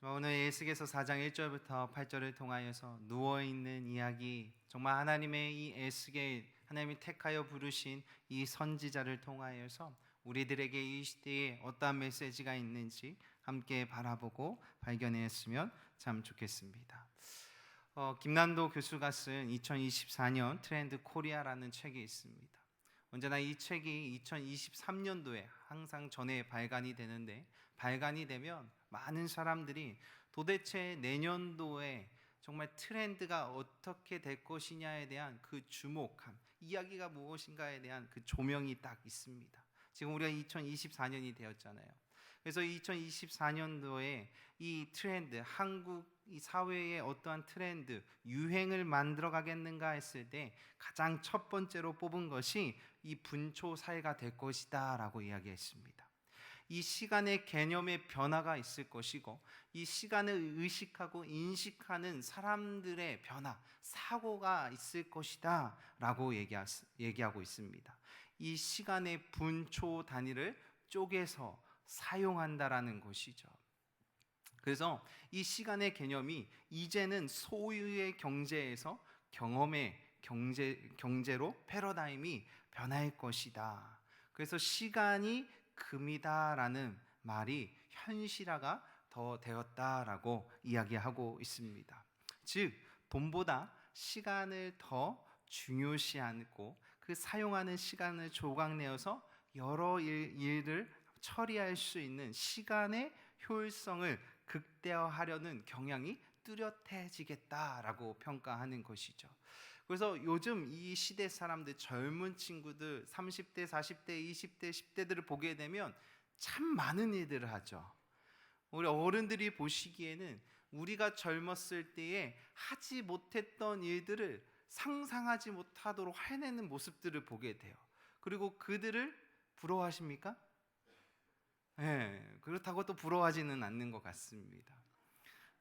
오늘 에스겔서 4장 1절부터 8절을 통하여서 누워있는 이야기, 정말 하나님의 이 에스겔, 하나님이 택하여 부르신 이 선지자를 통하여서 우리들에게 이 시대에 어떠한 메시지가 있는지 함께 바라보고 발견했으면 참 좋겠습니다. 김난도 교수가 쓴 2024년 트렌드 코리아라는 책이 있습니다. 언제나 이 책이 2023년도에 항상 전에 발간이 되는데, 발간이 되면 많은 사람들이 도대체 내년도에 정말 트렌드가 어떻게 될 것이냐에 대한 그 주목함, 이야기가 무엇인가에 대한 그 조명이 딱 있습니다. 지금 우리가 2024년이 되었잖아요. 그래서 2024년도에 이 트렌드, 한국 이 사회의 어떠한 트렌드, 유행을 만들어 가겠는가 했을 때 가장 첫 번째로 뽑은 것이 이 분초 사회가 될 것이다 라고 이야기했습니다. 이 시간의 개념의 변화가 있을 것이고, 이 시간을 의식하고 인식하는 사람들의 변화, 사고가 있을 것이다 라고 얘기하고 있습니다. 이 시간의 분초 단위를 쪼개서 사용한다라는 것이죠. 그래서 이 시간의 개념이 이제는 소유의 경제에서 경험의 경제로 패러다임이 변할 것이다. 그래서 시간이 금이다라는 말이 현실화가 더 되었다라고 이야기하고 있습니다. 즉 돈보다 시간을 더 중요시하고 그 사용하는 시간을 조각내어서 여러 일을 처리할 수 있는 시간의 효율성을 극대화하려는 경향이 뚜렷해지겠다라고 평가하는 것이죠. 그래서 요즘 이 시대 사람들, 젊은 친구들 30대, 40대, 20대, 10대들을 보게 되면 참 많은 일들을 하죠. 우리 어른들이 보시기에는 우리가 젊었을 때에 하지 못했던 일들을 상상하지 못하도록 해내는 모습들을 보게 돼요. 그리고 그들을 부러워하십니까? 네, 그렇다고 또 부러워하지는 않는 것 같습니다.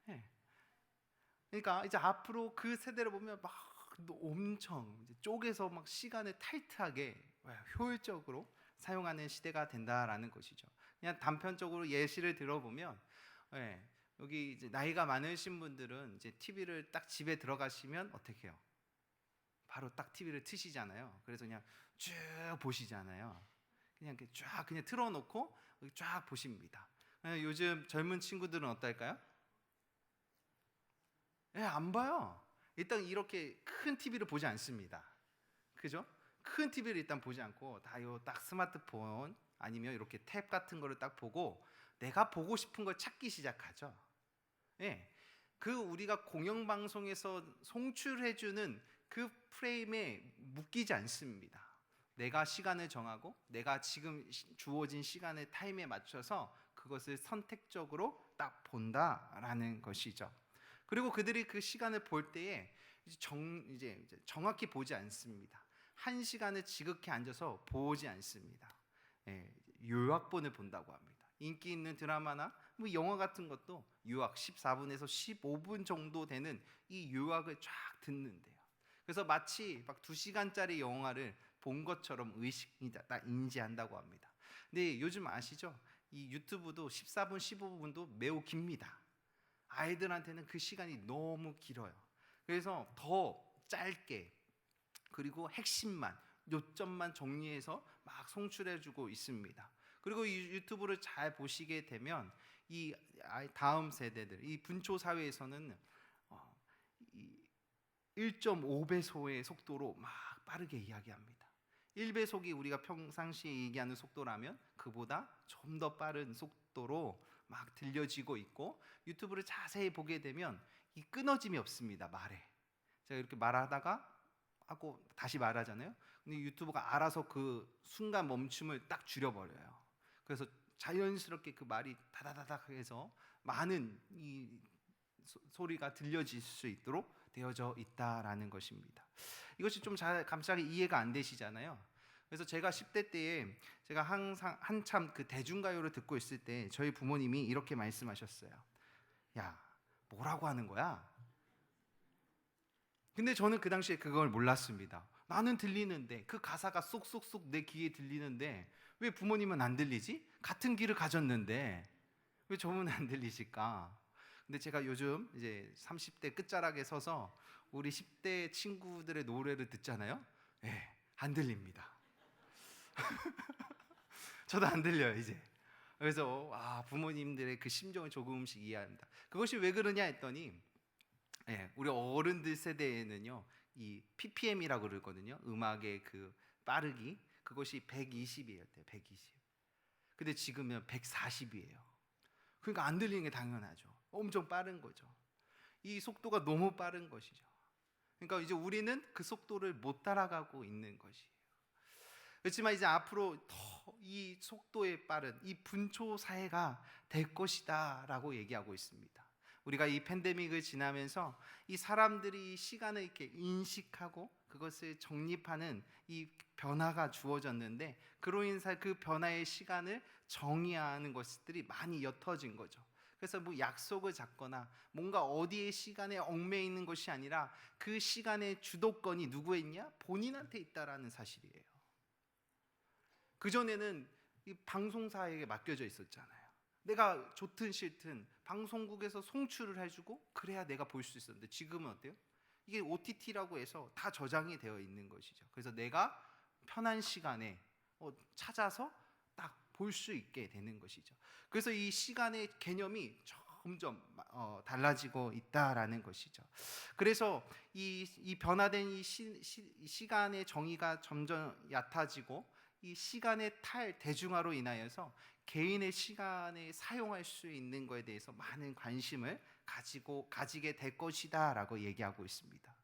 네. 그러니까 이제 앞으로 그 세대를 보면 막 엄청 이제 쪼개서 막 시간을 타이트하게 효율적으로 사용하는 시대가 된다라는 것이죠. 그냥 단편적으로 예시를 들어보면, 네, 여기 이제 나이가 많으신 분들은 이제 TV를 딱 집에 들어가시면 어떻게 해요? 바로 딱 TV를 트시잖아요. 그래서 그냥 쭉 보시잖아요. 그냥 쫙 그냥 틀어놓고 쫙 보십니다. 요즘 젊은 친구들은 어떨까요? 안 봐요. 일단 이렇게 큰 TV를 보지 않습니다. 그죠? 큰 TV를 일단 보지 않고 다 요 딱 스마트폰 아니면 이렇게 탭 같은 거를 딱 보고 내가 보고 싶은 걸 찾기 시작하죠. 예. 그 우리가 공영방송에서 송출해주는 그 프레임에 묶이지 않습니다. 내가 시간을 정하고 내가 지금 주어진 시간의 타임에 맞춰서 그것을 선택적으로 딱 본다라는 것이죠. 그리고 그들이 그 시간을 볼 때에 이제 정확히 보지 않습니다. 한 시간을 지극히 앉아서 보지 않습니다. 예, 요약본을 본다고 합니다. 인기 있는 드라마나 뭐 영화 같은 것도 요약 14분에서 15분 정도 되는 이 요약을 쫙 듣는데요. 그래서 마치 막 2시간짜리 영화를 본 것처럼 인지한다고 합니다. 근데 요즘 아시죠? 이 유튜브도 14분, 15분도 매우 깁니다. 아이들한테는 그 시간이 너무 길어요. 그래서 더 짧게, 그리고 핵심만, 요점만 정리해서 막 송출해주고 있습니다. 그리고 이 유튜브를 잘 보시게 되면 이 다음 세대들, 이 분초 사회에서는 1.5배속의 속도로 막 빠르게 이야기합니다. 1배속이 우리가 평상시에 얘기하는 속도라면 그보다 좀 더 빠른 속도로 막 들려지고 있고, 유튜브를 자세히 보게 되면 이 끊어짐이 없습니다. 말에 제가 이렇게 말하다가 하고 다시 말하잖아요. 근데 유튜브가 알아서 그 순간 멈춤을 딱 줄여버려요. 그래서 자연스럽게 그 말이 다다다닥 해서 많은 이 소리가 들려질 수 있도록 되어져 있다라는 것입니다. 이것이 좀 잘 갑자기 이해가 안 되시잖아요. 그래서 제가 10대 때에 제가 항상 한참 그 대중가요를 듣고 있을 때 저희 부모님이 이렇게 말씀하셨어요. 야, 뭐라고 하는 거야? 근데 저는 그 당시에 그걸 몰랐습니다. 나는 들리는데, 그 가사가 쏙쏙쏙 내 귀에 들리는데 왜 부모님은 안 들리지? 같은 귀를 가졌는데 왜 저는 안 들리실까? 근데 제가 요즘 이제 30대 끝자락에 서서 우리 10대 친구들의 노래를 듣잖아요. 예, 안 들립니다. 저도 안 들려요 이제. 그래서 부모님들의 그 심정을 조금씩 이해합니다. 그것이 왜 그러냐 했더니, 우리 어른들 세대에는요, 이 PPM이라고 그러거든요. 음악의 그 빠르기, 그것이 120이에요. 120. 근데 지금은 140이에요. 그러니까 안 들리는 게 당연하죠. 엄청 빠른 거죠. 이 속도가 너무 빠른 것이죠. 그러니까 이제 우리는 그 속도를 못 따라가고 있는 것이에요. 그렇지만 이제 앞으로 더 이 속도에 빠른 이 분초 사회가 될 것이다라고 얘기하고 있습니다. 우리가 이 팬데믹을 지나면서 이 사람들이 시간을 이렇게 인식하고 그것을 정립하는 이 변화가 주어졌는데, 그로 인해서 그 변화의 시간을 정의하는 것들이 많이 옅어진 거죠. 그래서 뭐 약속을 잡거나 뭔가 어디에 시간에 얽매여 있는 것이 아니라 그 시간의 주도권이 누구에 있냐? 본인한테 있다라는 사실이에요. 그전에는 이 방송사에게 맡겨져 있었잖아요. 내가 좋든 싫든 방송국에서 송출을 해주고 그래야 내가 볼 수 있었는데, 지금은 어때요? 이게 OTT라고 해서 다 저장이 되어 있는 것이죠. 그래서 내가 편한 시간에 찾아서 딱 볼 수 있게 되는 것이죠. 그래서 이 시간의 개념이 점점 달라지고 있다라는 것이죠. 그래서 이 변화된 이 시간의 정의가 점점 얕아지고, 이 시간의 대중화로 인하여서 개인의 시간에 사용할 수 있는 것에 대해서 많은 관심을 가지게 될 것이다라고 얘기하고 있습니다.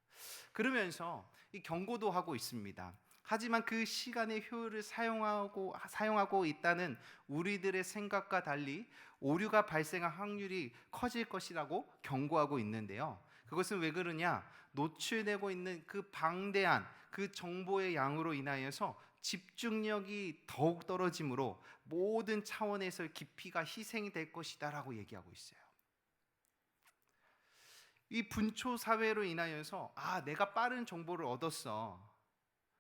그러면서 이 경고도 하고 있습니다. 하지만 그 시간의 효율을 사용하고 있다는 우리들의 생각과 달리 오류가 발생할 확률이 커질 것이라고 경고하고 있는데요. 그것은 왜 그러냐? 노출되고 있는 그 방대한 그 정보의 양으로 인하여서 집중력이 더욱 떨어지므로 모든 차원에서 깊이가 희생이 될 것이다라고 얘기하고 있어요. 이 분초 사회로 인하여서 내가 빠른 정보를 얻었어,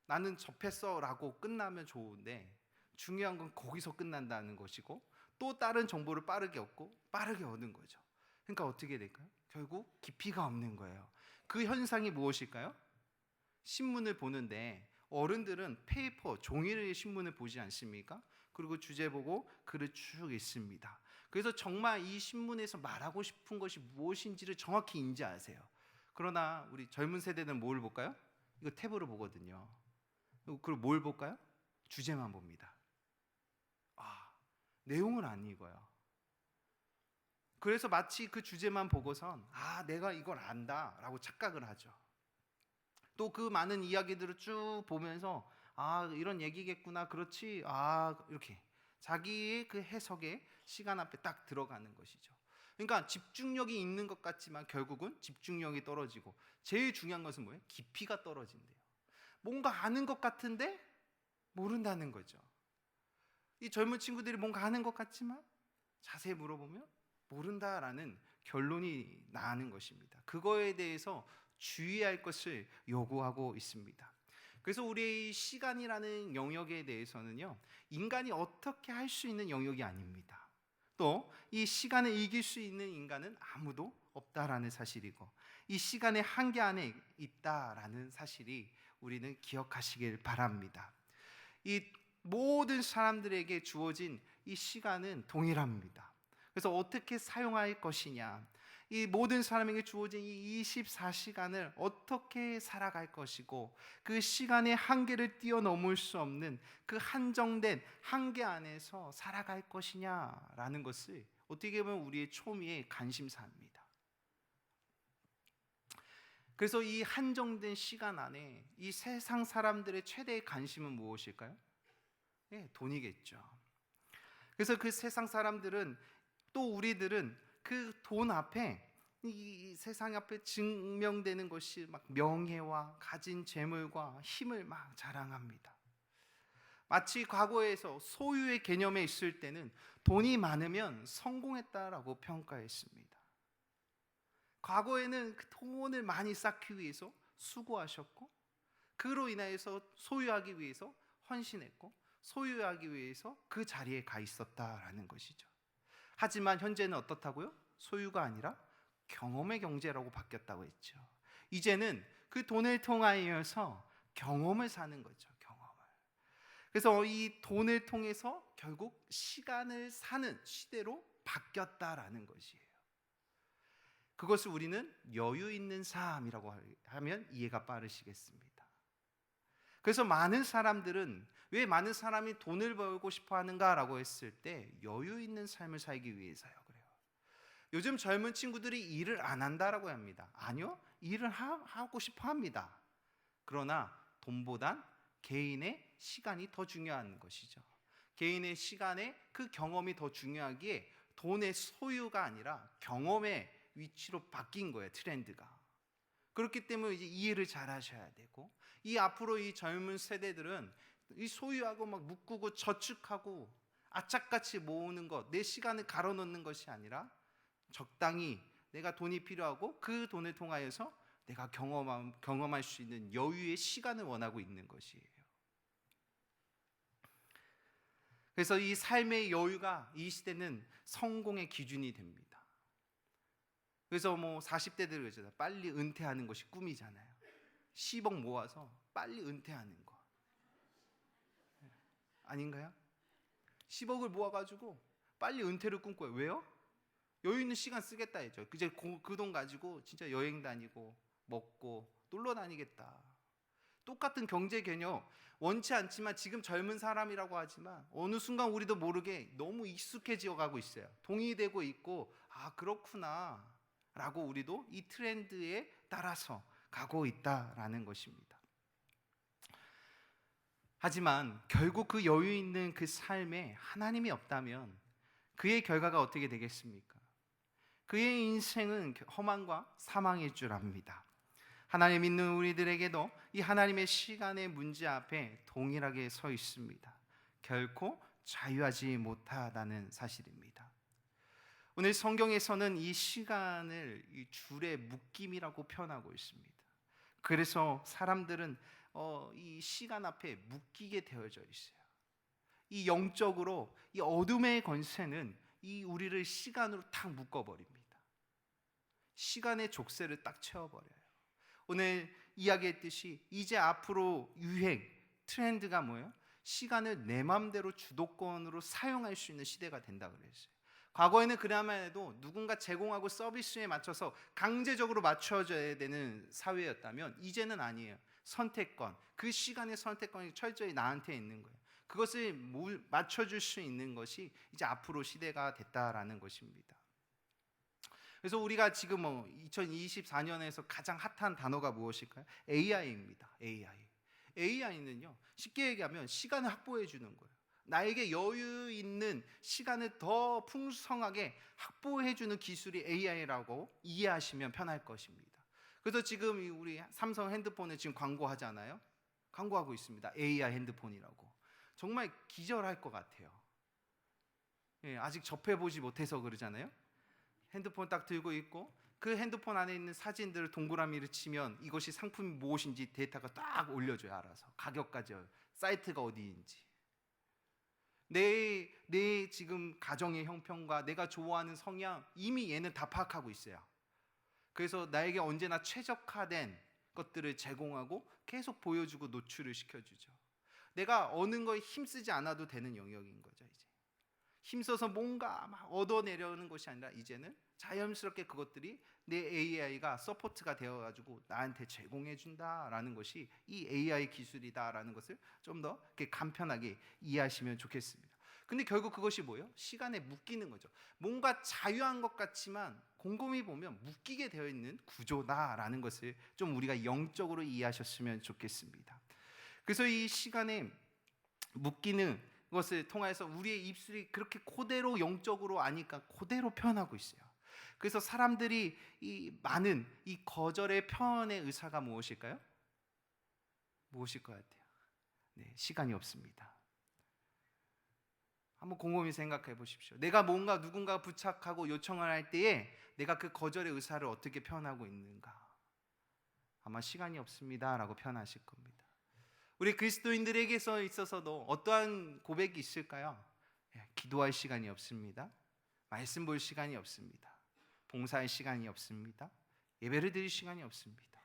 나는 접했어라고 끝나면 좋은데, 중요한 건 거기서 끝난다는 것이고, 또 다른 정보를 빠르게 얻고 빠르게 얻는 거죠. 그러니까 어떻게 될까요? 결국 깊이가 없는 거예요. 그 현상이 무엇일까요? 신문을 보는데 어른들은 페이퍼, 종이의 신문을 보지 않습니까? 그리고 주제 보고 글을 쭉 읽습니다. 그래서 정말 이 신문에서 말하고 싶은 것이 무엇인지를 정확히 인지하세요. 그러나 우리 젊은 세대는 뭘 볼까요? 이거 탭으로 보거든요. 그리고 뭘 볼까요? 주제만 봅니다. 내용을 안 읽어요. 그래서 마치 그 주제만 보고선 내가 이걸 안다라고 착각을 하죠. 또 그 많은 이야기들을 쭉 보면서 이런 얘기겠구나, 그렇지, 이렇게 자기의 그 해석에 시간 앞에 딱 들어가는 것이죠. 그러니까 집중력이 있는 것 같지만 결국은 집중력이 떨어지고, 제일 중요한 것은 뭐예요? 깊이가 떨어진대요. 뭔가 아는 것 같은데 모른다는 거죠. 이 젊은 친구들이 뭔가 아는 것 같지만 자세히 물어보면 모른다라는 결론이 나는 것입니다. 그거에 대해서 주의할 것을 요구하고 있습니다. 그래서 우리의 시간이라는 영역에 대해서는요, 인간이 어떻게 할 수 있는 영역이 아닙니다. 또 이 시간을 이길 수 있는 인간은 아무도 없다라는 사실이고, 이 시간의 한계 안에 있다라는 사실이 우리는 기억하시길 바랍니다. 이 모든 사람들에게 주어진 이 시간은 동일합니다. 그래서 어떻게 사용할 것이냐, 이 모든 사람에게 주어진 이 24시간을 어떻게 살아갈 것이고, 그 시간의 한계를 뛰어넘을 수 없는 그 한정된 한계 안에서 살아갈 것이냐라는 것을 어떻게 보면 우리의 초미의 관심사입니다. 그래서 이 한정된 시간 안에 이 세상 사람들의 최대의 관심은 무엇일까요? 돈이겠죠. 그래서 그 세상 사람들은, 또 우리들은 그 돈 앞에, 이 세상 앞에 증명되는 것이 막 명예와 가진 재물과 힘을 막 자랑합니다. 마치 과거에서 소유의 개념에 있을 때는 돈이 많으면 성공했다라고 평가했습니다. 과거에는 그 돈을 많이 쌓기 위해서 수고하셨고, 그로 인하여서 소유하기 위해서 헌신했고, 소유하기 위해서 그 자리에 가 있었다라는 것이죠. 하지만 현재는 어떻다고요? 소유가 아니라 경험의 경제라고 바뀌었다고 했죠. 이제는 그 돈을 통하여서 경험을 사는 거죠. 경험을. 그래서 이 돈을 통해서 결국 시간을 사는 시대로 바뀌었다라는 것이에요. 그것을 우리는 여유 있는 삶이라고 하면 이해가 빠르시겠습니다. 그래서 많은 사람들은 왜 많은 사람이 돈을 벌고 싶어 하는가라고 했을 때 여유 있는 삶을 살기 위해서요. 그래요. 요즘 젊은 친구들이 일을 안 한다라고 합니다. 아니요, 일을 하고 싶어 합니다. 그러나 돈보단 개인의 시간이 더 중요한 것이죠. 개인의 시간에 그 경험이 더 중요하기에 돈의 소유가 아니라 경험의 위치로 바뀐 거예요. 트렌드가. 그렇기 때문에 이제 이해를 잘 하셔야 되고, 이 앞으로 이 젊은 세대들은 이 소유하고 막 묶고 저축하고 악착같이 모으는 것, 내 시간을 가로놓는 것이 아니라 적당히 내가 돈이 필요하고 그 돈을 통하여서 내가 경험할 수 있는 여유의 시간을 원하고 있는 것이에요. 그래서 이 삶의 여유가 이 시대는 성공의 기준이 됩니다. 그래서 40대들 그러잖아요. 빨리 은퇴하는 것이 꿈이잖아요. 10억 모아서 빨리 은퇴하는 거 아닌가요? 10억을 모아가지고 빨리 은퇴를 꿈꿔요. 왜요? 여유 있는 시간 쓰겠다 했죠. 이제 그 돈 가지고 진짜 여행 다니고 먹고 놀러 다니겠다. 똑같은 경제 개념 원치 않지만 지금 젊은 사람이라고 하지만 어느 순간 우리도 모르게 너무 익숙해져 가고 있어요. 동의되고 있고, 아 그렇구나 라고 우리도 이 트렌드에 따라서 가고 있다라는 것입니다. 하지만 결국 그 여유 있는 그 삶에 하나님이 없다면 그의 결과가 어떻게 되겠습니까? 그의 인생은 험한과 사망일 줄 압니다. 하나님 믿는 우리들에게도 이 하나님의 시간의 문제 앞에 동일하게 서 있습니다. 결코 자유하지 못하다는 사실입니다. 오늘 성경에서는 이 시간을 이 줄의 묶임이라고 표현하고 있습니다. 그래서 사람들은 이 시간 앞에 묶이게 되어져 있어요. 이 영적으로 이 어둠의 권세는 이 우리를 시간으로 탁 묶어버립니다. 시간의 족쇄를 딱 채워버려요. 오늘 이야기했듯이 이제 앞으로 유행, 트렌드가 뭐예요? 시간을 내 마음대로 주도권으로 사용할 수 있는 시대가 된다 그랬어요. 과거에는 그나마 해도 누군가 제공하고 서비스에 맞춰서 강제적으로 맞춰줘야 되는 사회였다면 이제는 아니에요. 선택권, 그 시간의 선택권이 철저히 나한테 있는 거예요. 그것을 맞춰줄 수 있는 것이 이제 앞으로 시대가 됐다라는 것입니다. 그래서 우리가 지금 2024년에서 가장 핫한 단어가 무엇일까요? AI입니다. AI는요, 쉽게 얘기하면 시간을 확보해 주는 거예요. 나에게 여유 있는 시간을 더 풍성하게 확보해 주는 기술이 AI라고 이해하시면 편할 것입니다. 그래서 지금 우리 삼성 핸드폰에 지금 광고하잖아요. 광고하고 있습니다. AI 핸드폰이라고. 정말 기절할 것 같아요. 아직 접해보지 못해서 그러잖아요. 핸드폰 딱 들고 있고 그 핸드폰 안에 있는 사진들을 동그라미를 치면 이것이 상품이 무엇인지 데이터가 딱 올려줘요. 알아서 가격까지, 사이트가 어디인지, 내 지금 가정의 형편과 내가 좋아하는 성향 이미 얘는 다 파악하고 있어요. 그래서 나에게 언제나 최적화된 것들을 제공하고 계속 보여주고 노출을 시켜주죠. 내가 어느 거에 힘쓰지 않아도 되는 영역인 거죠. 이제 힘써서 뭔가 막 얻어내려는 것이 아니라 이제는 자연스럽게 그것들이 내 AI가 서포트가 되어가지고 나한테 제공해준다라는 것이 이 AI 기술이다라는 것을 좀 더 간편하게 이해하시면 좋겠습니다. 근데 결국 그것이 뭐예요? 시간에 묶이는 거죠. 뭔가 자유한 것 같지만 곰곰이 보면 묶이게 되어 있는 구조다라는 것을 좀 우리가 영적으로 이해하셨으면 좋겠습니다. 그래서 이 시간에 묶이는 것을 통해서 우리의 입술이 그렇게 그대로 영적으로 아니까 그대로 표현하고 있어요. 그래서 사람들이 이 많은 이 거절의 표현의 의사가 무엇일까요? 무엇일 것 같아요? 네, 시간이 없습니다. 한번 곰곰이 생각해 보십시오. 내가 뭔가 누군가 부탁하고 요청을 할 때에 내가 그 거절의 의사를 어떻게 표현하고 있는가? 아마 시간이 없습니다라고 표현하실 겁니다. 우리 그리스도인들에게서 있어서도 어떠한 고백이 있을까요? 기도할 시간이 없습니다. 말씀 볼 시간이 없습니다. 봉사할 시간이 없습니다. 예배를 드릴 시간이 없습니다.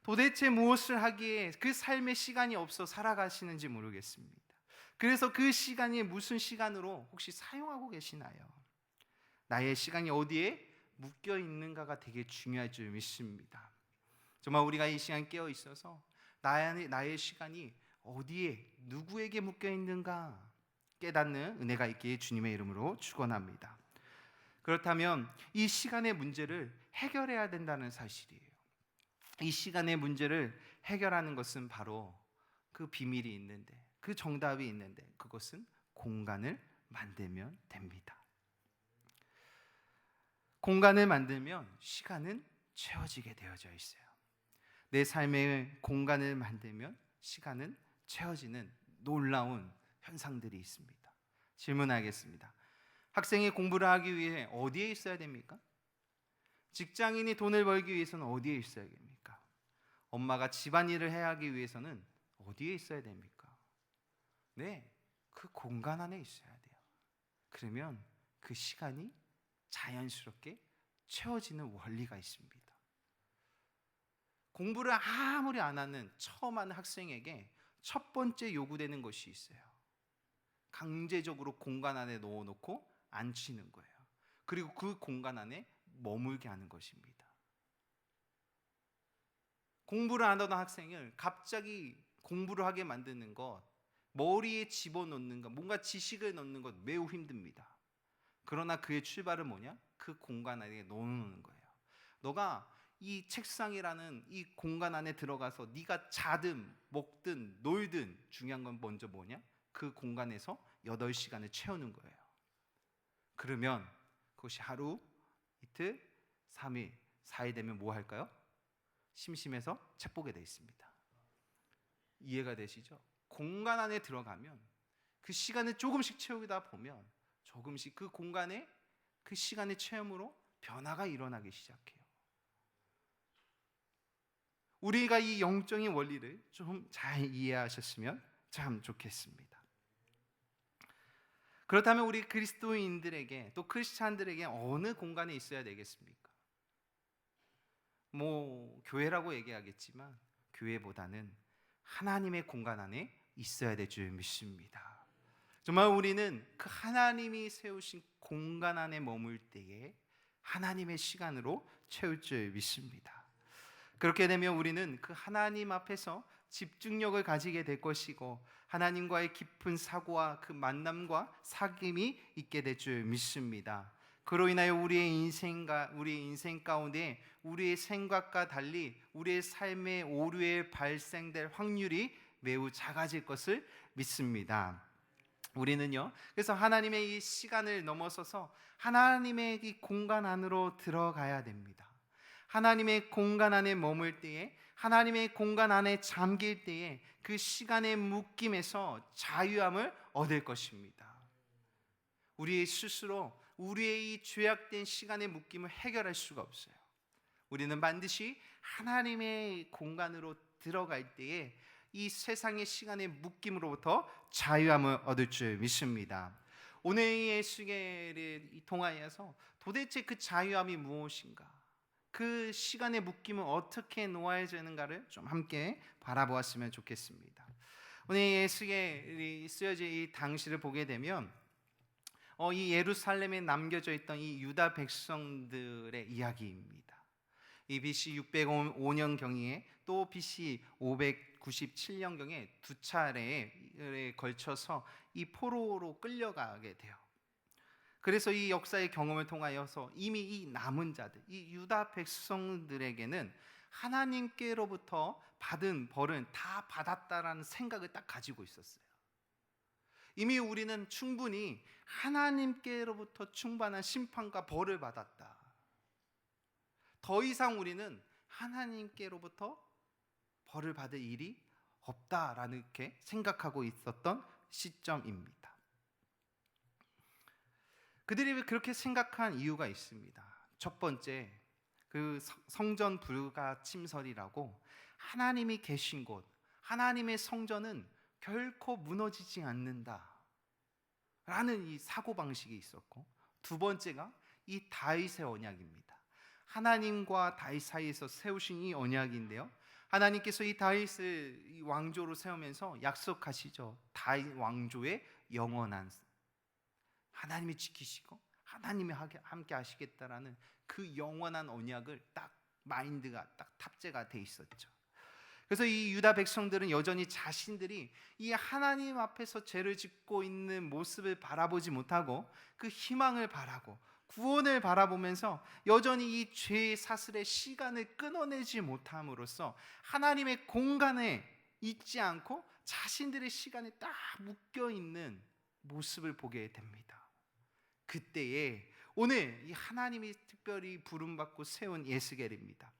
도대체 무엇을 하기에 그 삶의 시간이 없어 살아가시는지 모르겠습니다. 그래서 그 시간이 무슨 시간으로 혹시 사용하고 계시나요? 나의 시간이 어디에 묶여 있는가가 되게 중요할 줄 믿습니다. 정말 우리가 이 시간 깨어 있어서 나의 시간이 어디에 누구에게 묶여 있는가 깨닫는 은혜가 있기에 주님의 이름으로 축원합니다. 그렇다면 이 시간의 문제를 해결해야 된다는 사실이에요. 이 시간의 문제를 해결하는 것은 바로 그 비밀이 있는데, 그 정답이 있는데, 그것은 공간을 만들면 됩니다. 공간을 만들면 시간은 채워지게 되어져 있어요. 내 삶의 공간을 만들면 시간은 채워지는 놀라운 현상들이 있습니다. 질문하겠습니다. 학생이 공부를 하기 위해 어디에 있어야 됩니까? 직장인이 돈을 벌기 위해서는 어디에 있어야 됩니까? 엄마가 집안일을 해야 하기 위해서는 어디에 있어야 됩니까? 네, 그 공간 안에 있어야 돼요. 그러면 그 시간이 자연스럽게 채워지는 원리가 있습니다. 공부를 아무리 안 하는 처음 하는 학생에게 첫 번째 요구되는 것이 있어요. 강제적으로 공간 안에 넣어놓고 앉히는 거예요. 그리고 그 공간 안에 머물게 하는 것입니다. 공부를 안 하던 학생을 갑자기 공부를 하게 만드는 것, 머리에 집어넣는 것, 뭔가 지식을 넣는 것 매우 힘듭니다. 그러나 그의 출발은 뭐냐? 그 공간 안에 넣어놓는 거예요. 너가 이 책상이라는 이 공간 안에 들어가서 네가 자든 먹든 놀든 중요한 건 먼저 뭐냐? 그 공간에서 8시간을 채우는 거예요. 그러면 그것이 하루, 이틀, 3일, 4일 되면 뭐 할까요? 심심해서 책 보게 돼 있습니다. 이해가 되시죠? 공간 안에 들어가면 그 시간을 조금씩 채우다 보면 조금씩 그 공간에 그 시간의 체험으로 변화가 일어나기 시작해요. 우리가 이 영적인 원리를 좀 잘 이해하셨으면 참 좋겠습니다. 그렇다면 우리 그리스도인들에게 또 크리스찬들에게 어느 공간에 있어야 되겠습니까? 교회라고 얘기하겠지만 교회보다는 하나님의 공간 안에 있어야 될 줄 믿습니다. 정말 우리는 그 하나님이 세우신 공간 안에 머물 때에 하나님의 시간으로 채울 줄 믿습니다. 그렇게 되면 우리는 그 하나님 앞에서 집중력을 가지게 될 것이고 하나님과의 깊은 사고와 그 만남과 사귐이 있게 될 줄 믿습니다. 그로 인하여 우리의 인생 가운데 우리의 생각과 달리 우리의 삶의 오류에 발생될 확률이 매우 작아질 것을 믿습니다. 우리는요, 그래서 하나님의 이 시간을 넘어서서 하나님의 이 공간 안으로 들어가야 됩니다. 하나님의 공간 안에 머물 때에, 하나님의 공간 안에 잠길 때에 그 시간의 묶임에서 자유함을 얻을 것입니다. 우리 스스로 우리의 이 죄악된 시간의 묶임을 해결할 수가 없어요. 우리는 반드시 하나님의 공간으로 들어갈 때에 이 세상의 시간의 묶임으로부터 자유함을 얻을 줄 믿습니다. 오늘 예수계를 통하여서 도대체 그 자유함이 무엇인가, 그 시간의 묶임을 어떻게 놓아야되는가를 좀 함께 바라보았으면 좋겠습니다. 오늘 예수계에 쓰여진 이 당시를 보게 되면 이 예루살렘에 남겨져 있던 이 유다 백성들의 이야기입니다. 이 BC 605년 경에 또 BC 597년 경에 두 차례에 걸쳐서 이 포로로 끌려가게 돼요. 그래서 이 역사의 경험을 통하여서 이미 이 남은 자들, 이 유다 백성들에게는 하나님께로부터 받은 벌은 다 받았다라는 생각을 딱 가지고 있었어요. 이미 우리는 충분히 하나님께로부터 충만한 심판과 벌을 받았다. 더 이상 우리는 하나님께로부터 벌을 받을 일이 없다라는 이렇게 생각하고 있었던 시점입니다. 그들이 그렇게 생각한 이유가 있습니다. 첫 번째, 그 성전 불가 침설이라고 하나님이 계신 곳, 하나님의 성전은 결코 무너지지 않는다 라는 이 사고방식이 있었고, 두 번째가 이 다윗의 언약입니다. 하나님과 다윗 사이에서 세우신 이 언약인데요, 하나님께서 이 다윗을 이 왕조로 세우면서 약속하시죠. 다윗 왕조의 영원한, 하나님이 지키시고 하나님이 함께 하시겠다라는 그 영원한 언약을 딱 마인드가 딱 탑재가 돼 있었죠. 그래서 이 유다 백성들은 여전히 자신들이 이 하나님 앞에서 죄를 짓고 있는 모습을 바라보지 못하고 그 희망을 바라고 구원을 바라보면서 여전히 이 죄의 사슬의 시간을 끊어내지 못함으로써 하나님의 공간에 있지 않고 자신들의 시간에 딱 묶여 있는 모습을 보게 됩니다. 그때에 오늘 이 하나님이 특별히 부름받고 세운 에스겔입니다.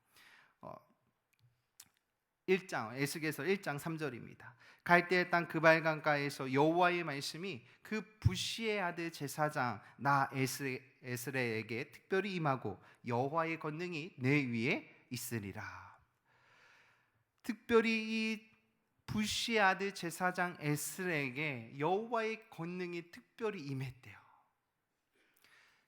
1장 에스겔서 1장 3절입니다. 갈대의 땅 그발강가에서 여호와의 말씀이 그 부시의 아들 제사장 나 에스레에게 특별히 임하고 여호와의 권능이 내 위에 있으리라. 특별히 이 부시의 아들 제사장 에스레에게 여호와의 권능이 특별히 임했대요.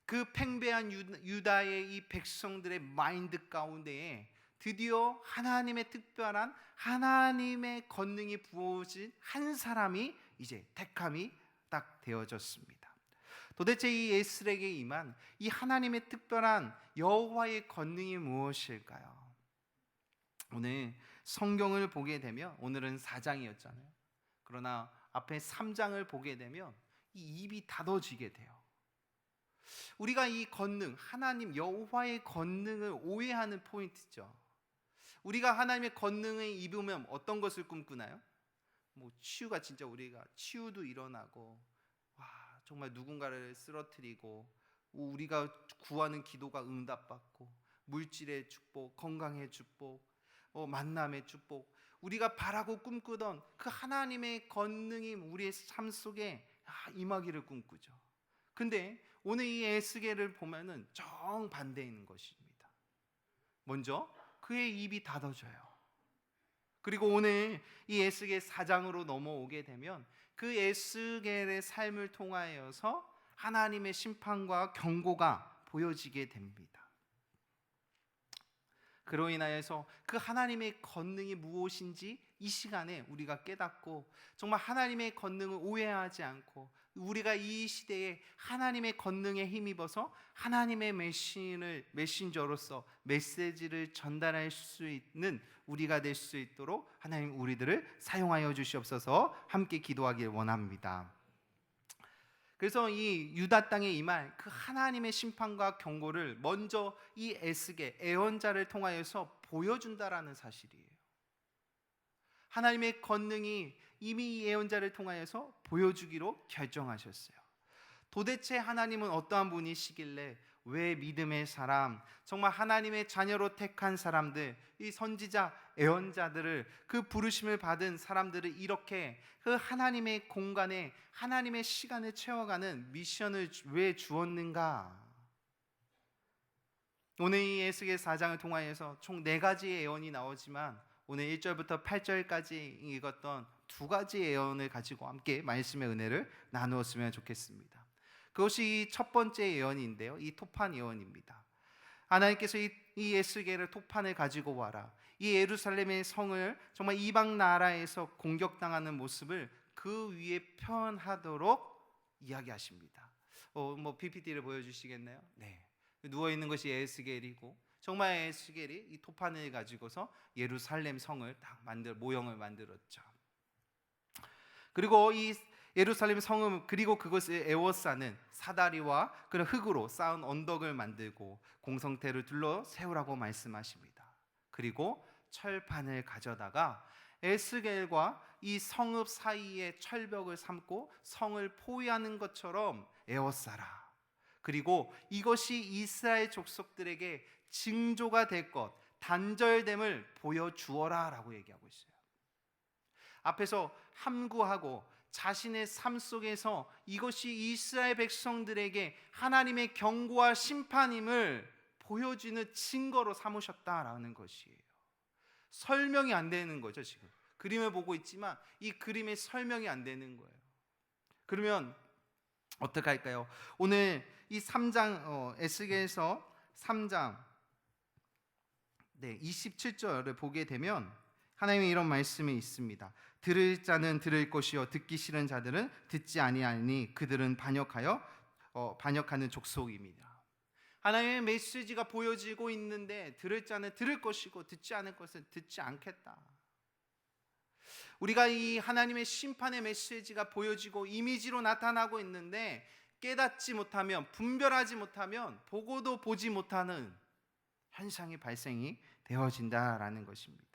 그 팽배한 유다의 이 백성들의 마인드 가운데에 드디어 하나님의 특별한 하나님의 권능이 부어진 한 사람이 이제 택함이 딱 되어졌습니다. 도대체 이 에스겔에게 임한 이 하나님의 특별한 여호와의 권능이 무엇일까요? 오늘 성경을 보게 되면, 오늘은 4장이었잖아요. 그러나 앞에 3장을 보게 되면 이 입이 닫아지게 돼요. 우리가 이 권능, 하나님 여호와의 권능을 오해하는 포인트죠. 우리가 하나님의 권능을 입으면 어떤 것을 꿈꾸나요? 뭐 치유가, 진짜 우리가 치유도 일어나고, 와, 정말 누군가를 쓰러뜨리고, 우리가 구하는 기도가 응답받고, 물질의 축복, 건강의 축복, 만남의 축복, 우리가 바라고 꿈꾸던 그 하나님의 권능이 우리의 삶 속에 임하기를 꿈꾸죠. 근데 오늘 이 에스겔을 보면은 정반대인 것입니다. 먼저 그의 입이 닫아져요. 그리고 오늘 이 에스겔 4장으로 넘어오게 되면 그 에스겔의 삶을 통하여서 하나님의 심판과 경고가 보여지게 됩니다. 그로 인하여서 그 하나님의 권능이 무엇인지 이 시간에 우리가 깨닫고, 정말 하나님의 권능을 오해하지 않고 우리가 이 시대에 하나님의 권능에 힘입어서 하나님의 메신저로서 메시지를 전달할 수 있는 우리가 될 수 있도록 하나님 우리들을 사용하여 주시옵소서. 함께 기도하길 원합니다. 그래서 이 유다 땅에 임할 그 하나님의 심판과 경고를 먼저 이 에스겔 예언자를 통하여서 보여준다라는 사실이에요. 하나님의 권능이 이미 이 예언자를 통하여서 보여주기로 결정하셨어요. 도대체 하나님은 어떠한 분이시길래 왜 믿음의 사람, 정말 하나님의 자녀로 택한 사람들, 이 선지자, 예언자들을, 그 부르심을 받은 사람들을 이렇게 그 하나님의 공간에 하나님의 시간을 채워가는 미션을 왜 주었는가? 오늘 이 에스겔 4장을 통하여서 총 4가지의 예언이 나오지만 오늘 1절부터 8절까지 읽었던 2가지 예언을 가지고 함께 말씀의 은혜를 나누었으면 좋겠습니다. 그것이 첫 번째 예언인데요, 이 토판 예언입니다. 하나님께서 이 에스겔을 토판을 가지고 와라, 이 예루살렘의 성을 정말 이방 나라에서 공격당하는 모습을 그 위에 표현하도록 이야기하십니다. PPT를 보여주시겠나요? 네. 누워 있는 것이 에스겔이고, 정말 에스겔이 이 토판을 가지고서 예루살렘 성을 딱 모형을 만들었죠. 그리고 이 예루살렘 성은, 그리고 그것을 에워싸는 사다리와 그런 흙으로 쌓은 언덕을 만들고 공성태를 둘러 세우라고 말씀하십니다. 그리고 철판을 가져다가 에스겔과 이 성읍 사이에 철벽을 삼고 성을 포위하는 것처럼 에워싸라. 그리고 이것이 이스라엘 족속들에게 징조가 될 것, 단절됨을 보여주어라 라고 얘기하고 있어요. 앞에서 함구하고 자신의 삶 속에서 이것이 이스라엘 백성들에게 하나님의 경고와 심판임을 보여주는 증거로 삼으셨다라는 것이에요. 설명이 안 되는 거죠. 지금 그림을 보고 있지만 이 그림의 설명이 안 되는 거예요. 그러면 어떻게 할까요? 오늘 이 3장 에스겔서 3장 27절을 보게 되면 하나님의 이런 말씀이 있습니다. 들을 자는 들을 것이요 듣기 싫은 자들은 듣지 아니하니 그들은 반역하는 족속입니다. 하나님의 메시지가 보여지고 있는데 들을 자는 들을 것이고 듣지 않을 것은 듣지 않겠다. 우리가 이 하나님의 심판의 메시지가 보여지고 이미지로 나타나고 있는데 깨닫지 못하면, 분별하지 못하면 보고도 보지 못하는 현상이 발생이 되어진다라는 것입니다.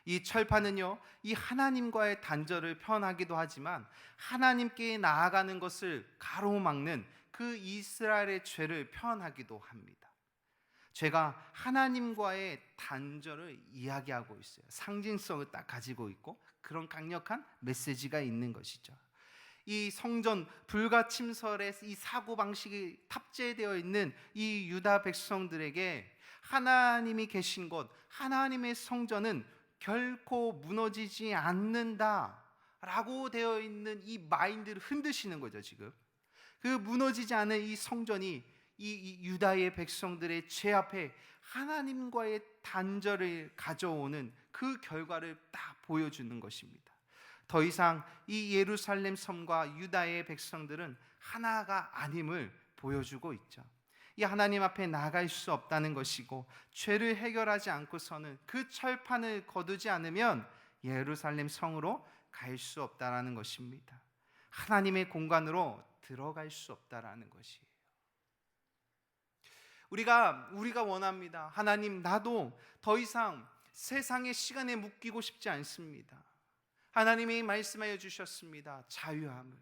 이 철판은요, 이 하나님과의 단절을 표현하기도 하지만 하나님께 나아가는 것을 가로막는 그 이스라엘의 죄를 표현하기도 합니다. 죄가 하나님과의 단절을 이야기하고 있어요. 상징성을 딱 가지고 있고 그런 강력한 메시지가 있는 것이죠. 이 성전 불가침설의 이 사고방식이 탑재되어 있는 이 유다 백성들에게 하나님이 계신 곳, 하나님의 성전은 결코 무너지지 않는다라고 되어 있는 이 마인드를 흔드시는 거죠. 지금 그 무너지지 않은 이 성전이 이 유다의 백성들의 죄 앞에 하나님과의 단절을 가져오는 그 결과를 딱 보여주는 것입니다. 더 이상 이 예루살렘 섬과 유다의 백성들은 하나가 아님을 보여주고 있죠. 이 하나님 앞에 나갈 수 없다는 것이고, 죄를 해결하지 않고서는 그 철판을 거두지 않으면 예루살렘 성으로 갈 수 없다라는 것입니다. 하나님의 공간으로 들어갈 수 없다라는 것이에요. 우리가 원합니다. 하나님, 나도 더 이상 세상의 시간에 묶이고 싶지 않습니다. 하나님이 말씀하여 주셨습니다. 자유함을,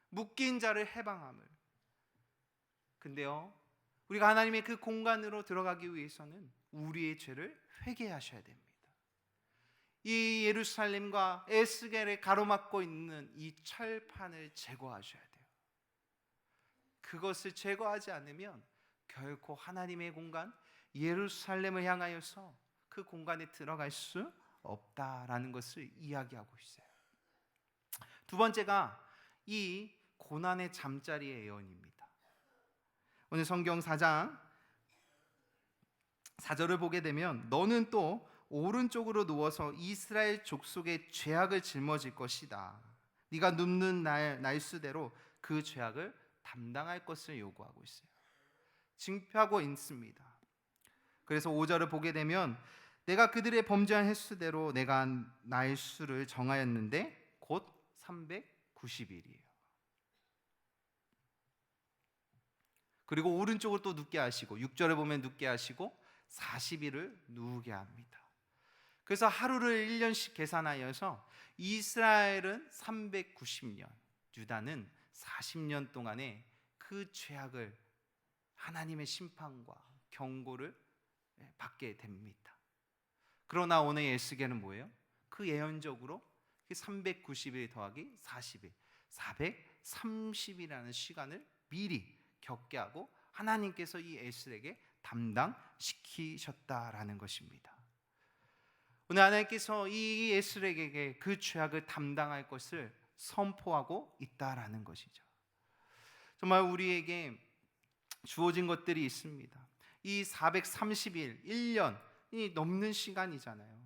묶인 자를 해방함을. 근데요, 우리가 하나님의 그 공간으로 들어가기 위해서는 우리의 죄를 회개하셔야 됩니다. 이 예루살렘과 에스겔에 가로막고 있는 이 철판을 제거하셔야 돼요. 그것을 제거하지 않으면 결코 하나님의 공간, 예루살렘을 향하여서 그 공간에 들어갈 수 없다라는 것을 이야기하고 있어요. 두 번째가 이 고난의 잠자리의 예언입니다. 오늘 성경 4장 4절을 보게 되면 너는 또 오른쪽으로 누워서 이스라엘 족속의 죄악을 짊어질 것이다. 네가 눕는 날수대로 그 죄악을 담당할 것을 요구하고 있어요. 징표하고 있습니다. 그래서 5절을 보게 되면 내가 그들의 범죄한 횟수대로 내가 날수를 정하였는데 곧 390일이에요. 그리고 오른쪽으로 또 눕게 하시고 6절에 보면 눕게 하시고 40일을 누우게 합니다. 그래서 하루를 1년씩 계산하여서 이스라엘은 390년, 유다는 40년 동안에 그 죄악을, 하나님의 심판과 경고를 받게 됩니다. 그러나 오늘 에스겔은 뭐예요? 그 예언적으로 390일 더하기 40일, 430이라는 시간을 미리 겪게 하고 하나님께서 이 에스겔에게 담당시키셨다라는 것입니다. 오늘 하나님께서 이 에스겔에게 그 죄악을 담당할 것을 선포하고 있다라는 것이죠. 정말 우리에게 주어진 것들이 있습니다. 이 430일, 1년이 넘는 시간이잖아요.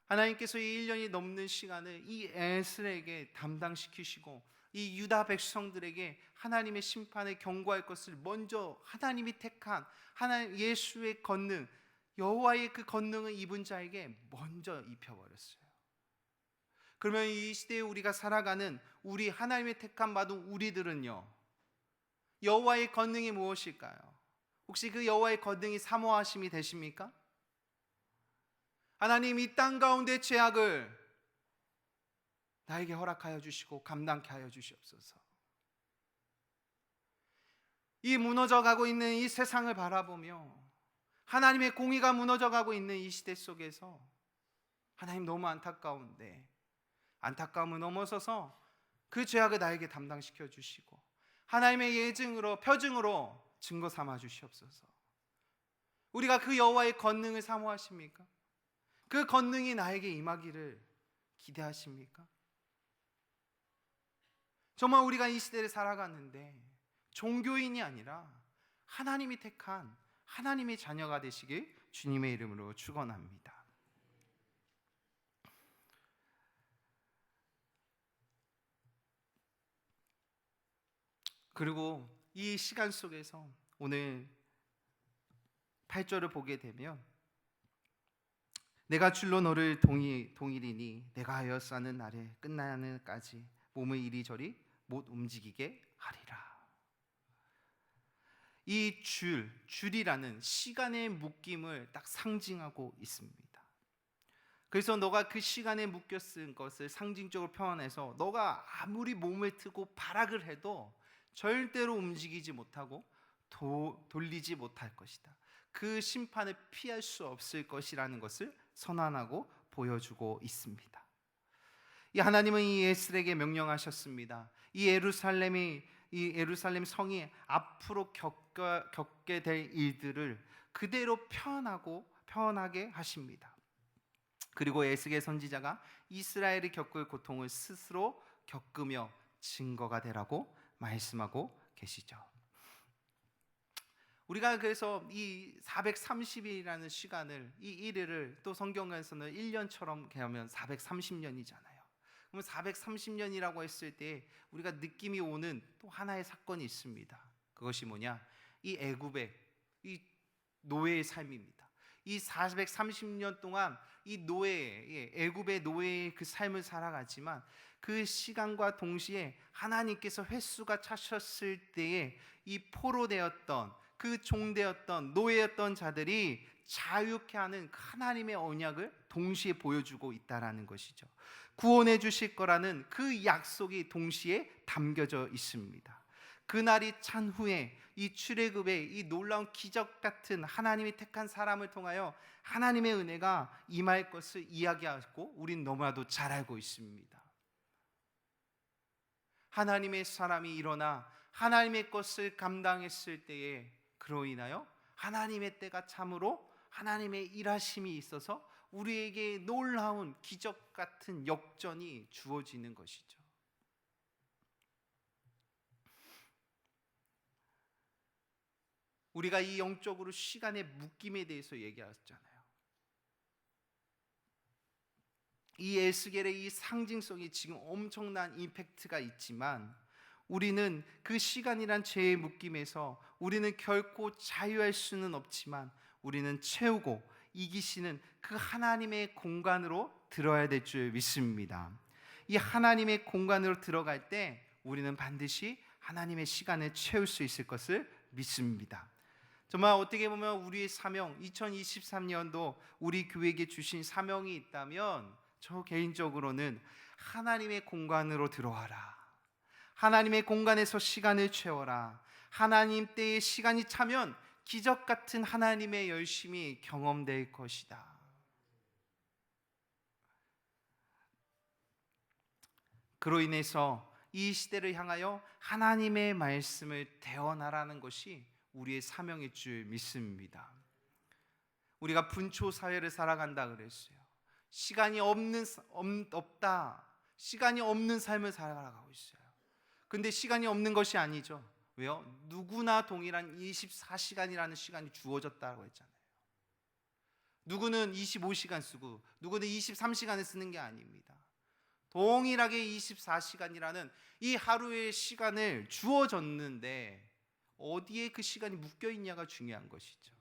하나님께서 이 1년이 넘는 시간을 이 에스겔에게 담당시키시고 이 유다 백성들에게 하나님의 심판에 경고할 것을 먼저 하나님이 택한 하나님 예수의 권능, 여호와의 그 권능을 입은 자에게 먼저 입혀버렸어요. 그러면 이 시대에 우리가 살아가는 우리 하나님의 택한 받은 우리들은요, 여호와의 권능이 무엇일까요? 혹시 그 여호와의 권능이 사모하심이 되십니까? 하나님, 이 땅 가운데 죄악을 나에게 허락하여 주시고 감당케 하여 주시옵소서. 이 무너져가고 있는 이 세상을 바라보며 하나님의 공의가 무너져가고 있는 이 시대 속에서 하나님, 너무 안타까운데 안타까움을 넘어서서 그 죄악을 나에게 담당시켜 주시고 하나님의 예증으로, 표징으로 증거 삼아 주시옵소서. 우리가 그 여호와의 권능을 사모하십니까? 그 권능이 나에게 임하기를 기대하십니까? 정말 우리가 이 시대를 살아갔는데 종교인이 아니라 하나님이 택한 하나님의 자녀가 되시길 주님의 이름으로 축원합니다. 그리고 이 시간 속에서 오늘 8절을 보게 되면 내가 줄로 너를 동일이니 내가 하여 싸는 날에 끝나는 까지 몸을 이리저리 못 움직이게 하리라. 이 줄이라는 시간의 묶임을 딱 상징하고 있습니다. 그래서 너가 그 시간에 묶여 쓴 것을 상징적으로 표현해서 너가 아무리 몸을 트고 발악을 해도 절대로 움직이지 못하고 돌리지 못할 것이다. 그 심판을 피할 수 없을 것이라는 것을 선언하고 보여주고 있습니다. 이 하나님은 이 에스겔에게 명령하셨습니다. 이 예루살렘 성이 앞으로 겪게 될 일들을 그대로 표현하게 하십니다. 그리고 에스겔 선지자가 이스라엘이 겪을 고통을 스스로 겪으며 증거가 되라고 말씀하고 계시죠. 우리가 그래서 이 430일이라는 시간을, 이 일을 또 성경에서는 1년처럼 하면 430년이잖아요. 그러면 430년이라고 했을 때 우리가 느낌이 오는 또 하나의 사건이 있습니다. 그것이 뭐냐? 이 애굽의 이 노예의 삶입니다. 이 430년 동안 이 애굽의 노예의 그 삶을 살아가지만 그 시간과 동시에 하나님께서 횟수가 차셨을 때에 이 포로되었던 그 종되었던 노예였던 자들이 자유케 하는 하나님의 언약을 동시에 보여주고 있다라는 것이죠. 구원해 주실 거라는 그 약속이 동시에 담겨져 있습니다. 그날이 찬 후에 이 출애굽의 이 놀라운 기적 같은 하나님이 택한 사람을 통하여 하나님의 은혜가 임할 것을 이야기하고 우린 너무나도 잘 알고 있습니다. 하나님의 사람이 일어나 하나님의 것을 감당했을 때에 그로 인하여 하나님의 때가 참으로 하나님의 일하심이 있어서 우리에게 놀라운 기적 같은 역전이 주어지는 것이죠. 우리가 이 영적으로 시간의 묶임에 대해서 얘기했잖아요. 이 에스겔의 이 상징성이 지금 엄청난 임팩트가 있지만 우리는 그 시간이란 죄의 묶임에서 우리는 결코 자유할 수는 없지만 우리는 채우고 이기시는 그 하나님의 공간으로 들어야 될 줄 믿습니다. 이 하나님의 공간으로 들어갈 때 우리는 반드시 하나님의 시간을 채울 수 있을 것을 믿습니다. 정말 어떻게 보면 우리의 사명, 2023년도 우리 교회에게 주신 사명이 있다면 저 개인적으로는 하나님의 공간으로 들어와라. 하나님의 공간에서 시간을 채워라. 하나님 때의 시간이 차면 기적 같은 하나님의 열심이 경험될 것이다. 그로 인해서 이 시대를 향하여 하나님의 말씀을 대언하라는 것이 우리의 사명일 줄 믿습니다. 우리가 분초 사회를 살아간다 그랬어요. 시간이 없다. 시간이 없는 삶을 살아가고 있어요. 근데 시간이 없는 것이 아니죠. 왜요? 누구나 동일한 24시간이라는 시간이 주어졌다고 했잖아요. 누구는 25시간 쓰고 누구는 23시간을 쓰는 게 아닙니다. 동일하게 24시간이라는 이 하루의 시간을 주어졌는데 어디에 그 시간이 묶여 있냐가 중요한 것이죠.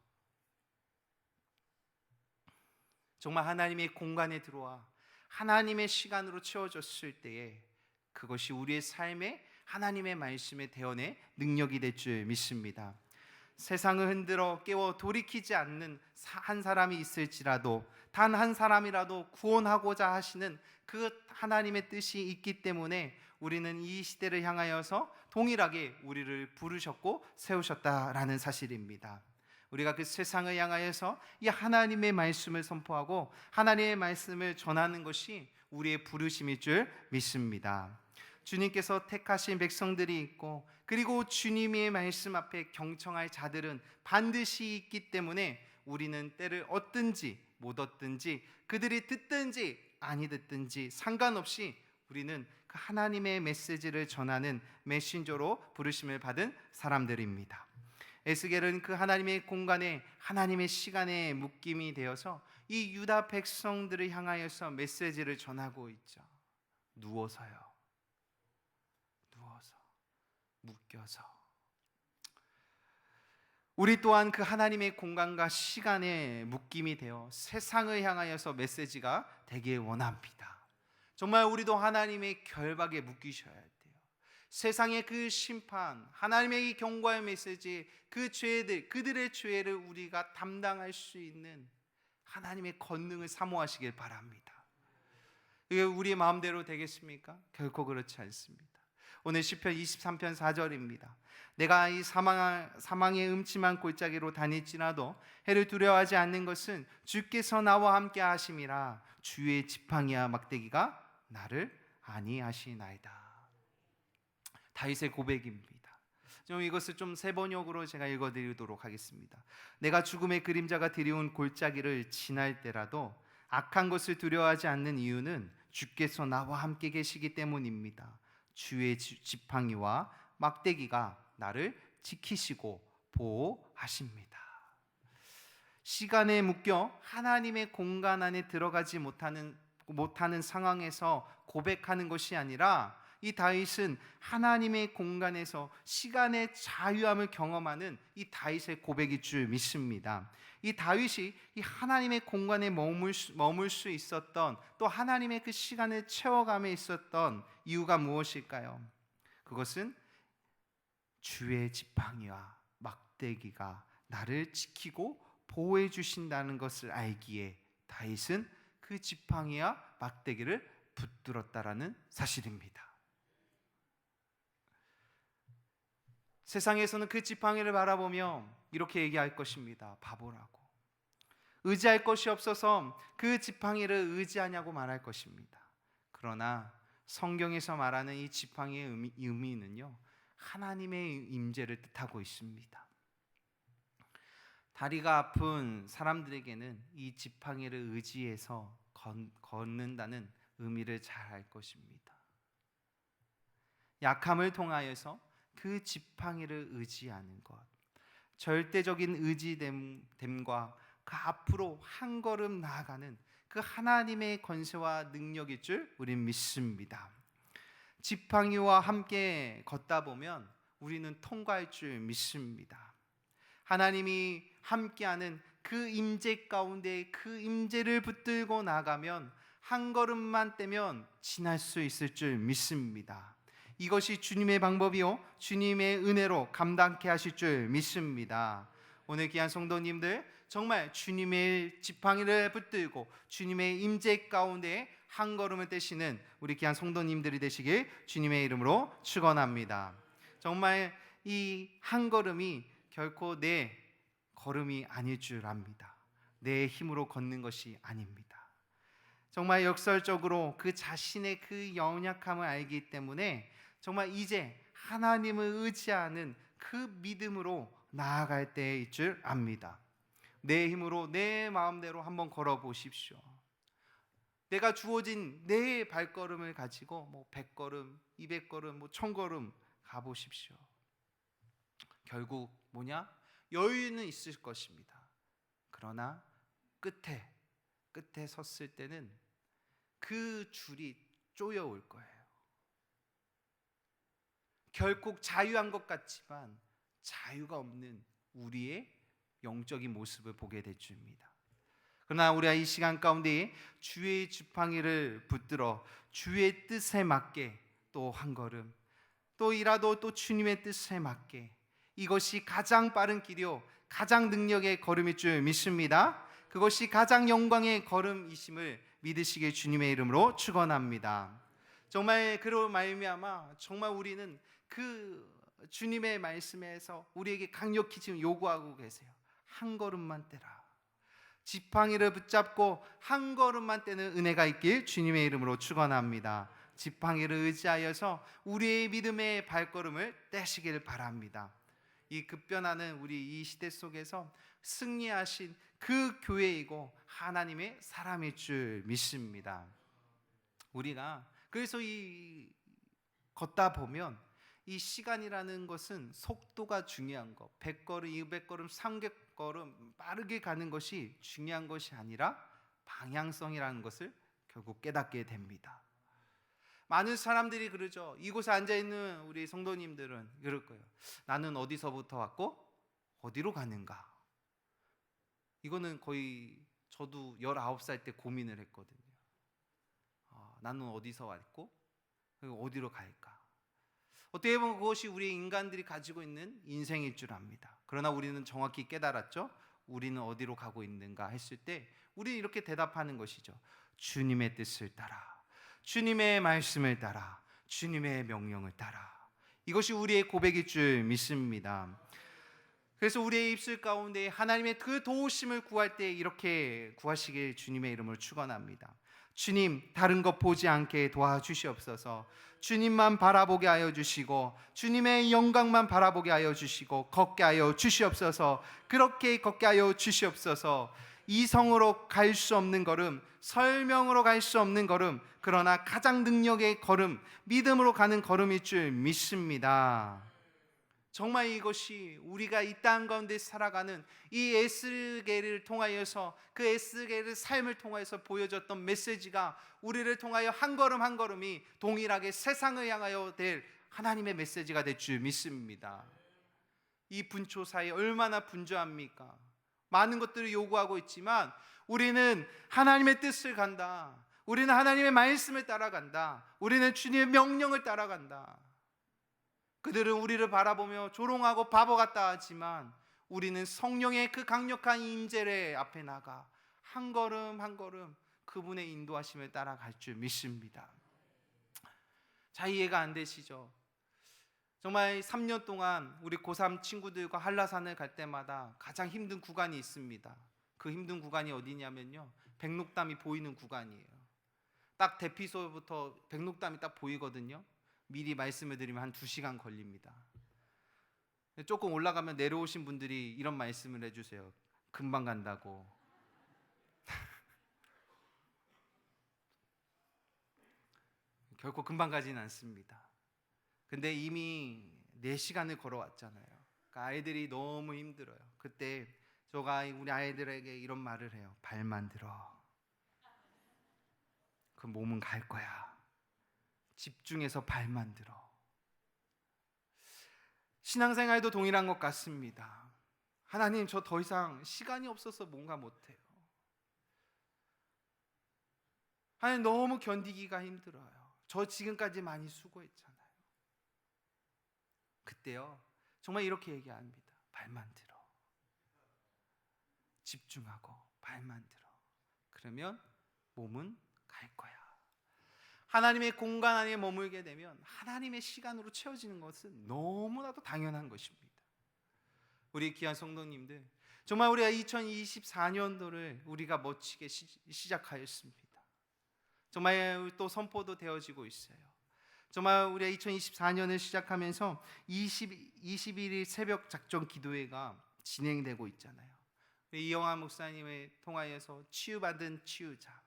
정말 하나님의 공간에 들어와 하나님의 시간으로 채워졌을 때에 그것이 우리의 삶에 하나님의 말씀의 대언의 능력이 될 줄 믿습니다. 세상을 흔들어 깨워 돌이키지 않는 한 사람이 있을지라도 단 한 사람이라도 구원하고자 하시는 그 하나님의 뜻이 있기 때문에 우리는 이 시대를 향하여서 동일하게 우리를 부르셨고 세우셨다라는 사실입니다. 우리가 그 세상을 향하여서 이 하나님의 말씀을 선포하고 하나님의 말씀을 전하는 것이 우리의 부르심일 줄 믿습니다. 주님께서 택하신 백성들이 있고 그리고 주님의 말씀 앞에 경청할 자들은 반드시 있기 때문에 우리는 때를 얻든지 못 얻든지 그들이 듣든지 아니 듣든지 상관없이 우리는 그 하나님의 메시지를 전하는 메신저로 부르심을 받은 사람들입니다. 에스겔은 그 하나님의 공간에 하나님의 시간에 묶임이 되어서 이 유다 백성들을 향하여서 메시지를 전하고 있죠. 누워서요. 누워서 묶여서. 우리 또한 그 하나님의 공간과 시간에 묶임이 되어 세상을 향하여서 메시지가 되길 원합니다. 정말 우리도 하나님의 결박에 묶이셔야 돼요. 세상의 그 심판, 하나님의 이 경고의 메시지, 그 죄들, 그들의 죄를 우리가 담당할 수 있는 하나님의 권능을 사모하시길 바랍니다. 이게 우리의 마음대로 되겠습니까? 결코 그렇지 않습니다. 오늘 시편 23편 4절입니다. 내가 이 사망의 음침한 골짜기로 다닐지라도 해를 두려워하지 않는 것은 주께서 나와 함께 하심이라. 주의 지팡이와 막대기가 나를 안위하시나이다. 다윗의 고백입니다. 좀 이것을 좀 새 번역으로 제가 읽어드리도록 하겠습니다. 내가 죽음의 그림자가 드리운 골짜기를 지날 때라도 악한 것을 두려워하지 않는 이유는 주께서 나와 함께 계시기 때문입니다. 주의 지팡이와 막대기가 나를 지키시고 보호하십니다. 시간에 묶여 하나님의 공간 안에 들어가지 못하는 상황에서 고백하는 것이 아니라 이 다윗은 하나님의 공간에서 시간의 자유함을 경험하는 이 다윗의 고백일 줄 믿습니다. 이 다윗이 이 하나님의 공간에 머물 수 있었던, 또 하나님의 그 시간을 채워감에 있었던 이유가 무엇일까요? 그것은 주의 지팡이와 막대기가 나를 지키고 보호해 주신다는 것을 알기에 다윗은 그 지팡이와 막대기를 붙들었다라는 사실입니다. 세상에서는 그 지팡이를 바라보며 이렇게 얘기할 것입니다. 바보라고. 의지할 것이 없어서 그 지팡이를 의지하냐고 말할 것입니다. 그러나 성경에서 말하는 이 지팡이의 의미는요, 하나님의 임재를 뜻하고 있습니다. 다리가 아픈 사람들에게는 이 지팡이를 의지해서 걷는다는 의미를 잘 알 것입니다. 약함을 통하여서 그 지팡이를 의지하는 것, 절대적인 의지됨과 그 앞으로 한 걸음 나아가는 그 하나님의 권세와 능력일 줄 우린 믿습니다. 지팡이와 함께 걷다 보면 우리는 통과할 줄 믿습니다. 하나님이 함께하는 그 임재 가운데 그 임재를 붙들고 나가면 한 걸음만 떼면 지날 수 있을 줄 믿습니다. 이것이 주님의 방법이요 주님의 은혜로 감당케 하실 줄 믿습니다. 오늘 귀한 성도님들, 정말 주님의 지팡이를 붙들고 주님의 임재 가운데 한 걸음을 떼시는 우리 귀한 성도님들이 되시길 주님의 이름으로 축원합니다. 정말 이 한 걸음이 결코 내 걸음이 아닐 줄 압니다. 내 힘으로 걷는 것이 아닙니다. 정말 역설적으로 그 자신의 그 연약함을 알기 때문에 정말 이제 하나님을 의지하는 그 믿음으로 나아갈 때일 줄 압니다. 내 힘으로 내 마음대로 한번 걸어보십시오. 내가 주어진 내 발걸음을 가지고 100걸음, 200걸음, 1000걸음 가보십시오. 결국 뭐냐? 여유는 있을 것입니다. 그러나 끝에 섰을 때는 그 줄이 쪼여올 거예요. 결국 자유한 것 같지만 자유가 없는 우리의 영적인 모습을 보게 될 줄입니다. 그러나 우리가 이 시간 가운데 주의 지팡이를 붙들어 주의 뜻에 맞게 또 한 걸음, 또 이라도 또 주님의 뜻에 맞게, 이것이 가장 빠른 길이요 가장 능력의 걸음일 줄 믿습니다. 그것이 가장 영광의 걸음이심을 믿으시길 주님의 이름으로 축원합니다. 정말 그로 말미암아 정말 우리는 그 주님의 말씀에서 우리에게 강력히 지금 요구하고 계세요. 한 걸음만 떼라. 지팡이를 붙잡고 한 걸음만 떼는 은혜가 있길 주님의 이름으로 축원합니다. 지팡이를 의지하여서 우리의 믿음의 발걸음을 떼시길 바랍니다. 이 급변하는 우리 이 시대 속에서 승리하신 그 교회이고 하나님의 사람일 줄 믿습니다. 우리가 그래서 이 걷다 보면 이 시간이라는 것은 속도가 중요한 거. 100걸음, 200걸음, 300걸음 빠르게 가는 것이 중요한 것이 아니라 방향성이라는 것을 결국 깨닫게 됩니다. 많은 사람들이 그러죠. 이곳에 앉아있는 우리 성도님들은 그럴 거예요. 나는 어디서부터 왔고 어디로 가는가? 이거는 거의 저도 19살 때 고민을 했거든요. 나는 어디서 왔고 어디로 갈까? 어떻게 보면 그것이 우리 인간들이 가지고 있는 인생일 줄 압니다. 그러나 우리는 정확히 깨달았죠. 우리는 어디로 가고 있는가 했을 때 우리는 이렇게 대답하는 것이죠. 주님의 뜻을 따라, 주님의 말씀을 따라, 주님의 명령을 따라. 이것이 우리의 고백일 줄 믿습니다. 그래서 우리의 입술 가운데 하나님의 그 도우심을 구할 때 이렇게 구하시길 주님의 이름으로 축원합니다. 주님, 다른 것 보지 않게 도와주시옵소서. 주님만 바라보게 하여 주시고 주님의 영광만 바라보게 하여 주시고 걷게 하여 주시옵소서. 그렇게 걷게 하여 주시옵소서. 이성으로 갈 수 없는 걸음, 설명으로 갈 수 없는 걸음, 그러나 가장 능력의 걸음, 믿음으로 가는 걸음일 줄 믿습니다. 정말 이것이 우리가 이 땅 가운데 살아가는 이 에스겔을 통하여서 그 에스겔의 삶을 통하여서 보여줬던 메시지가 우리를 통하여 한 걸음 한 걸음이 동일하게 세상을 향하여 될 하나님의 메시지가 될 줄 믿습니다. 이 분초 사이 얼마나 분주합니까? 많은 것들을 요구하고 있지만 우리는 하나님의 뜻을 간다. 우리는 하나님의 말씀을 따라간다. 우리는 주님의 명령을 따라간다. 그들은 우리를 바라보며 조롱하고 바보 같다 하지만 우리는 성령의 그 강력한 임재를 앞에 나가 한 걸음 한 걸음 그분의 인도하심을 따라갈 줄 믿습니다. 자, 이해가 안 되시죠? 정말 3년 동안 우리 고3 친구들과 한라산을 갈 때마다 가장 힘든 구간이 있습니다. 그 힘든 구간이 어디냐면요, 백록담이 보이는 구간이에요. 딱 대피소부터 백록담이 딱 보이거든요. 미리 말씀을 드리면 한 2시간 걸립니다. 조금 올라가면 내려오신 분들이 이런 말씀을 해주세요. 금방 간다고. 결코 금방 가지는 않습니다. 근데 이미 4시간을 걸어왔잖아요. 그러니까 아이들이 너무 힘들어요. 그때 제가 우리 아이들에게 이런 말을 해요. 발만 들어. 그 몸은 갈 거야. 집중해서 발만 들어. 신앙생활도 동일한 것 같습니다. 하나님, 저 더 이상 시간이 없어서 뭔가 못해요. 하나님, 너무 견디기가 힘들어요. 저 지금까지 많이 수고했잖아요. 그때요, 정말 이렇게 얘기합니다. 발만 들어. 집중하고 발만 들어. 그러면 몸은 갈 거야. 하나님의 공간 안에 머물게 되면 하나님의 시간으로 채워지는 것은 너무나도 당연한 것입니다. 우리 귀한 성도님들, 정말 우리가 2024년도를 우리가 멋지게 시작하였습니다. 정말 또 선포도 되어지고 있어요. 정말 우리가 2024년을 시작하면서 21일 새벽 작전 기도회가 진행되고 있잖아요. 이영환 목사님을 통하여서 치유받은 치유자,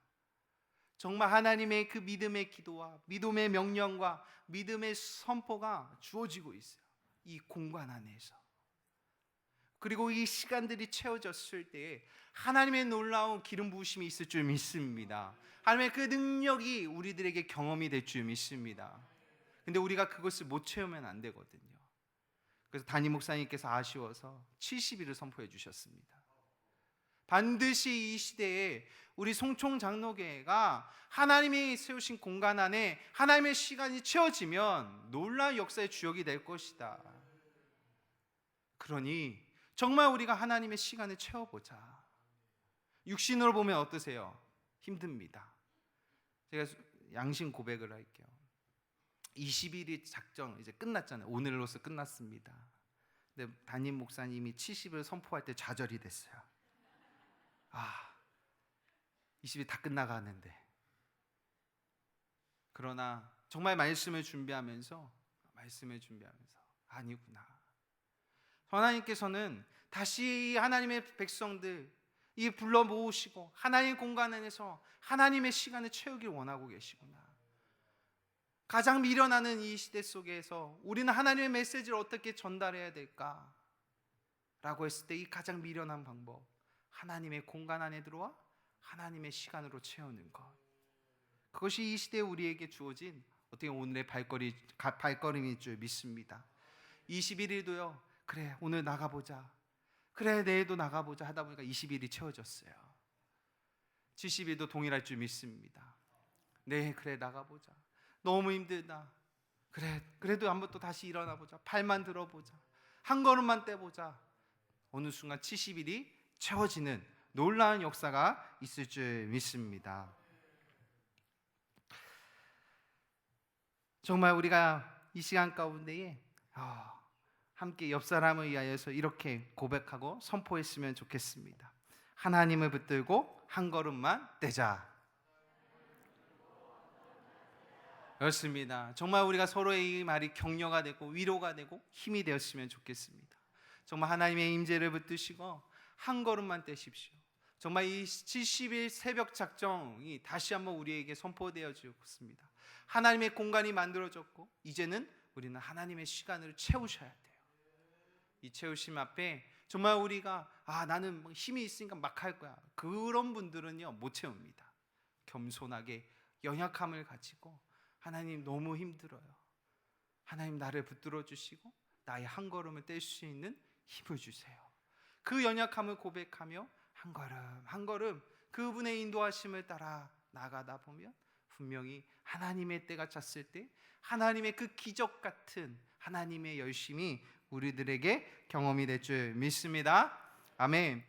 정말 하나님의 그 믿음의 기도와 믿음의 명령과 믿음의 선포가 주어지고 있어요. 이 공간 안에서. 그리고 이 시간들이 채워졌을 때 하나님의 놀라운 기름 부으심이 있을 줄 믿습니다. 하나님의 그 능력이 우리들에게 경험이 될 줄 믿습니다. 근데 우리가 그것을 못 채우면 안 되거든요. 그래서 담임 목사님께서 아쉬워서 70일을 선포해 주셨습니다. 반드시 이 시대에 우리 송총 장로교회가 하나님이 세우신 공간 안에 하나님의 시간이 채워지면 놀라운 역사의 주역이 될 것이다. 그러니 정말 우리가 하나님의 시간을 채워보자. 육신으로 보면 어떠세요? 힘듭니다. 제가 양심 고백을 할게요. 20일이 작정 이제 끝났잖아요. 오늘로서 끝났습니다. 근데 담임 목사님이 70을 선포할 때 좌절이 됐어요. 20일 다 끝나가는데. 그러나 정말 말씀을 준비하면서 아니구나. 하나님께서는 다시 하나님의 백성들 이 불러 모으시고 하나님의 공간 안에서 하나님의 시간을 채우길 원하고 계시구나. 가장 미련하는 이 시대 속에서 우리는 하나님의 메시지를 어떻게 전달해야 될까? 라고 했을 때 이 가장 미련한 방법, 하나님의 공간 안에 들어와 하나님의 시간으로 채우는 것. 그것이 이 시대에 우리에게 주어진 어떻게 오늘의 발걸음일 줄 믿습니다. 21일도요. 그래, 오늘 나가보자. 그래, 내일도 나가보자 하다 보니까 20일이 채워졌어요. 70일도 동일할 줄 믿습니다. 네, 그래, 나가보자. 너무 힘들다. 그래, 그래도 한번 또 다시 일어나 보자. 팔만 들어보자. 한 걸음만 떼보자. 어느 순간 70일이 채워지는 놀라운 역사가 있을 줄 믿습니다. 정말 우리가 이 시간 가운데에 함께 옆 사람을 위하여서 이렇게 고백하고 선포했으면 좋겠습니다. 하나님을 붙들고 한 걸음만 떼자. 그렇습니다. 정말 우리가 서로의 이 말이 격려가 되고 위로가 되고 힘이 되었으면 좋겠습니다. 정말 하나님의 임재를 붙드시고 한 걸음만 떼십시오. 정말 이 70일 새벽 작정이 다시 한번 우리에게 선포되어졌습니다. 하나님의 공간이 만들어졌고 이제는 우리는 하나님의 시간을 채우셔야 돼요. 이 채우심 앞에 정말 우리가 나는 힘이 있으니까 막 할 거야, 그런 분들은요 못 채웁니다. 겸손하게 연약함을 가지고 하나님 너무 힘들어요. 하나님 나를 붙들어 주시고 나의 한 걸음을 뗄 수 있는 힘을 주세요. 그 연약함을 고백하며 한 걸음 한 걸음 그분의 인도하심을 따라 나가다 보면 분명히 하나님의 때가 찼을 때 하나님의 그 기적 같은 하나님의 열심이 우리들에게 경험이 될 줄 믿습니다. 아멘.